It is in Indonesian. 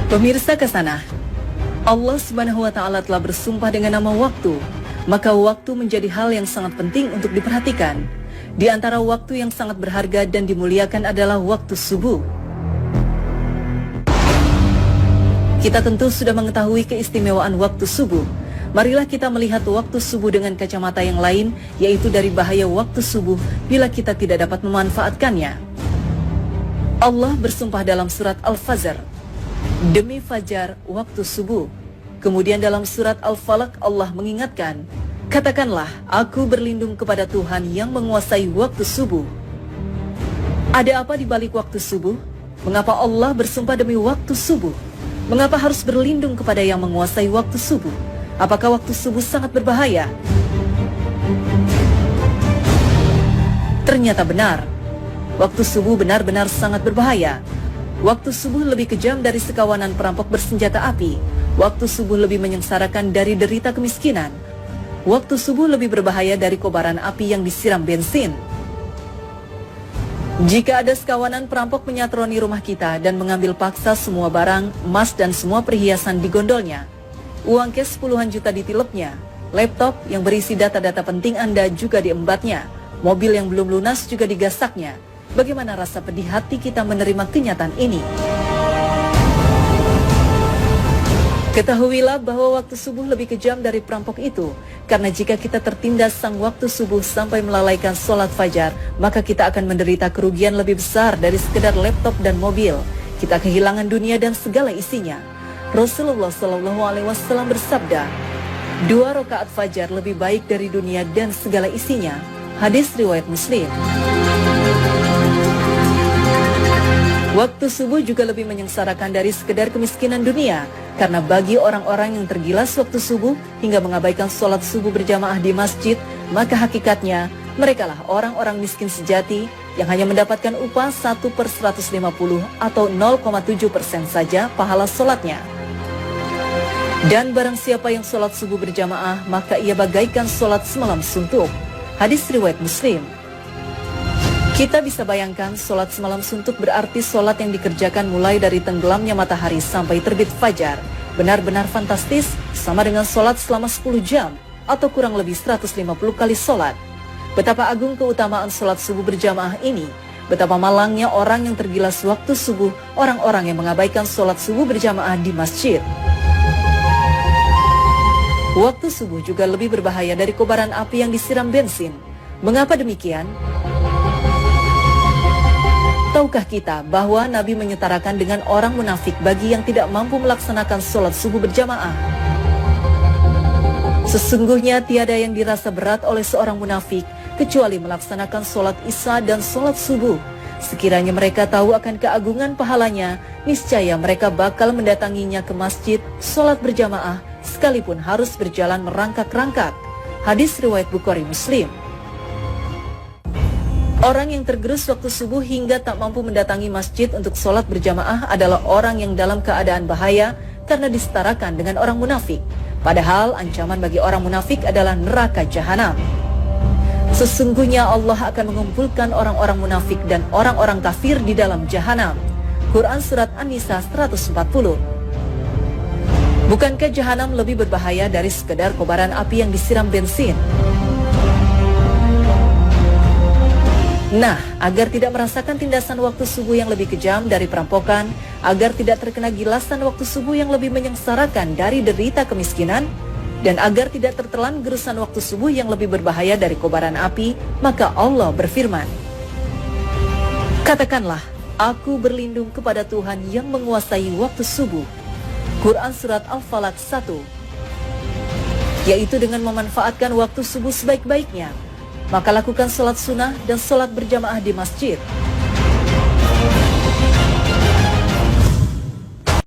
Pemirsa Kesana, Allah Subhanahu wa Ta'ala telah bersumpah dengan nama waktu, maka waktu menjadi hal yang sangat penting untuk diperhatikan. Di antara waktu yang sangat berharga dan dimuliakan adalah waktu subuh. Kita tentu sudah mengetahui keistimewaan waktu subuh. Marilah kita melihat waktu subuh dengan kacamata yang lain, yaitu dari bahaya waktu subuh bila kita tidak dapat memanfaatkannya. Allah bersumpah dalam surat Al-Fajr, demi fajar waktu subuh. Kemudian dalam surat Al-Falaq Allah mengingatkan, katakanlah aku berlindung kepada Tuhan yang menguasai waktu subuh. Ada apa di balik waktu subuh? Mengapa Allah bersumpah demi waktu subuh? Mengapa harus berlindung kepada yang menguasai waktu subuh? Apakah waktu subuh sangat berbahaya? Ternyata benar. Waktu subuh benar-benar sangat berbahaya. Waktu subuh lebih kejam dari sekawanan perampok bersenjata api. Waktu subuh lebih menyengsarakan dari derita kemiskinan. Waktu subuh lebih berbahaya dari kobaran api yang disiram bensin. Jika ada sekawanan perampok menyatroni rumah kita dan mengambil paksa semua barang, emas dan semua perhiasan di gondolnya, uang cash puluhan juta ditilepnya, laptop yang berisi data-data penting Anda juga diembatnya, mobil yang belum lunas juga digasaknya, bagaimana rasa pedih hati kita menerima kenyataan ini? Ketahuilah bahwa waktu subuh lebih kejam dari perampok itu, karena jika kita tertindas sang waktu subuh sampai melalaikan sholat fajar, maka kita akan menderita kerugian lebih besar dari sekedar laptop dan mobil. Kita kehilangan dunia dan segala isinya. Rasulullah SAW bersabda, 2 rakaat fajar lebih baik dari dunia dan segala isinya. Hadis riwayat Muslim. Waktu subuh juga lebih menyengsarakan dari sekedar kemiskinan dunia, karena bagi orang-orang yang tergilas waktu subuh hingga mengabaikan sholat subuh berjamaah di masjid, maka hakikatnya merekalah orang-orang miskin sejati yang hanya mendapatkan upah 1/150 atau 0,7% saja pahala sholatnya. Dan barang siapa yang sholat subuh berjamaah, maka ia bagaikan sholat semalam suntuk. Hadis riwayat Muslim. Kita bisa bayangkan sholat semalam suntuk berarti sholat yang dikerjakan mulai dari tenggelamnya matahari sampai terbit fajar. Benar-benar fantastis, sama dengan sholat selama 10 jam atau kurang lebih 150 kali sholat. Betapa agung keutamaan sholat subuh berjamaah ini. Betapa malangnya orang yang tergilas waktu subuh, orang-orang yang mengabaikan sholat subuh berjamaah di masjid. Waktu subuh juga lebih berbahaya dari kobaran api yang disiram bensin. Mengapa demikian? Tahukah kita bahwa Nabi menyetarakan dengan orang munafik bagi yang tidak mampu melaksanakan sholat subuh berjamaah? Sesungguhnya tiada yang dirasa berat oleh seorang munafik kecuali melaksanakan sholat isya dan sholat subuh. Sekiranya mereka tahu akan keagungan pahalanya, niscaya mereka bakal mendatanginya ke masjid, sholat berjamaah, sekalipun harus berjalan merangkak-rangkak. Hadis riwayat Bukhari Muslim. Orang yang tergerus waktu subuh hingga tak mampu mendatangi masjid untuk sholat berjamaah adalah orang yang dalam keadaan bahaya karena disetarakan dengan orang munafik. Padahal ancaman bagi orang munafik adalah neraka jahanam. Sesungguhnya Allah akan mengumpulkan orang-orang munafik dan orang-orang kafir di dalam jahanam. Quran Surat An-Nisa 140. Bukankah jahanam lebih berbahaya dari sekedar kobaran api yang disiram bensin? Nah, agar tidak merasakan tindasan waktu subuh yang lebih kejam dari perampokan, agar tidak terkena gilasan waktu subuh yang lebih menyengsarakan dari derita kemiskinan, dan agar tidak tertelan gerusan waktu subuh yang lebih berbahaya dari kobaran api, maka Allah berfirman, katakanlah, aku berlindung kepada Tuhan yang menguasai waktu subuh. Quran Surat Al-Falaq 1. Yaitu dengan memanfaatkan waktu subuh sebaik-baiknya, maka lakukan sholat sunnah dan sholat berjamaah di masjid.